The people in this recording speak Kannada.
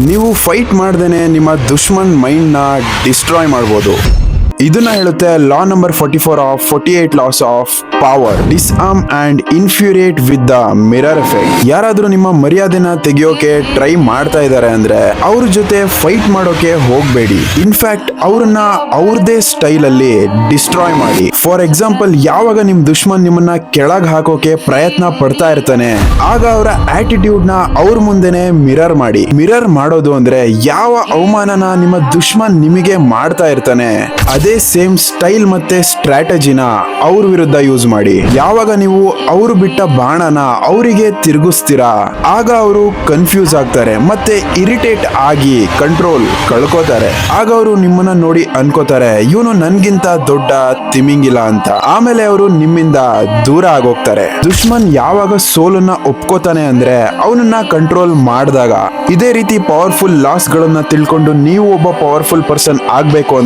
ನೀವು ಫೈಟ್ ಮಾಡ್ದೇನೆ ನಿಮ್ಮ ದುಶ್ಮನ್ ಮೈಂಡ್ ನ ಡಿಸ್ಟ್ರಾಯ್ ಮಾಡ್ಬೋದು. ಇದನ್ನ ಹೇಳುತ್ತೆ law number 44 of 48 loss of power. Disarm and infuriate with the mirror effect. ಯಾರಾದ್ರೂ ನಿಮ್ಮ ಮರ್ಯಾದೆನ ತೆಗೆಯೋಕೆ ಟ್ರೈ ಮಾಡ್ತಾ ಇದ್ದಾರೆ ಅಂದ್ರೆ ಅವ್ರ ಜೊತೆ ಫೈಟ್ ಮಾಡೋಕೆ ಹೋಗ್ಬೇಡಿ. ಇನ್ಫ್ಯಾಕ್ಟ್ ಅವ್ರನ್ನ ಅವ್ರದೇ ಸ್ಟೈಲ್ ಅಲ್ಲಿ ಡಿಸ್ಟ್ರಾಯ್ ಮಾಡಿ. ಫಾರ್ ಎಕ್ಸಾಂಪಲ್, ಯಾವಾಗ ನಿಮ್ ದುಶ್ಮನ್ ನಿಮ್ಮನ್ನ ಕೆಳಗ್ ಹಾಕೋಕೆ ಪ್ರಯತ್ನ ಪಡ್ತಾ ಇರ್ತಾನೆ, ಆಗ ಅವರ ಆಟಿಟ್ಯೂಡ್ ನ ಅವ್ರ ಮುಂದೆನೆ ಮಿರರ್ ಮಾಡಿ. ಮಿರರ್ ಮಾಡೋದು ಅಂದ್ರೆ ಯಾವ ಅವಮಾನನ ನಿಮ್ಮ ದುಶ್ಮನ್ ನಿಮಗೆ ಮಾಡ್ತಾ ಇರ್ತಾನೆ ಅದೇ ಸೇಮ್ ಸ್ಟೈಲ್ ಮತ್ತೆ ಸ್ಟ್ರಾಟಜಿನ ಅವ್ರ ವಿರುದ್ಧ ಯೂಸ್ ಮಾಡಿ. ಯಾವಾಗ ನೀವು ಅವರು ಬಿಟ್ಟ ಬಾಣನ ಅವರಿಗೆ ತಿರುಗಿಸ್ತೀರಾ, ಆಗ ಅವರು ಕನ್ಫ್ಯೂಸ್ ಆಗ್ತಾರೆ ಮತ್ತೆ ಇರಿಟೇಟ್ ಆಗಿ ಕಂಟ್ರೋಲ್ ಕಳ್ಕೋತಾರೆ. ಆಗ ಅವರು ನಿಮ್ಮನ್ನ ನೋಡಿ ಅನ್ಕೋತಾರೆ, ಇವನು ನನ್ಗಿಂತ ದೊಡ್ಡ ತಿಮಿಂಗಿಲ್ಲ ಅಂತ. ಆಮೇಲೆ ಅವರು ನಿಮ್ಮಿಂದ ದೂರ ಆಗೋಗ್ತಾರೆ. ದುಶ್ಮನ್ ಯಾವಾಗ ಸೋಲನ್ನ ಒಪ್ಕೋತಾನೆ ಅಂದ್ರೆ ಅವನನ್ನ ಕಂಟ್ರೋಲ್ ಮಾಡಿದಾಗ. ಇದೇ ರೀತಿ ಪವರ್ಫುಲ್ ಲಾಸ್ ಗಳನ್ನ ತಿಳ್ಕೊಂಡು ನೀವು ಒಬ್ಬ ಪವರ್ಫುಲ್ ಪರ್ಸನ್ ಆಗ್ಬೇಕು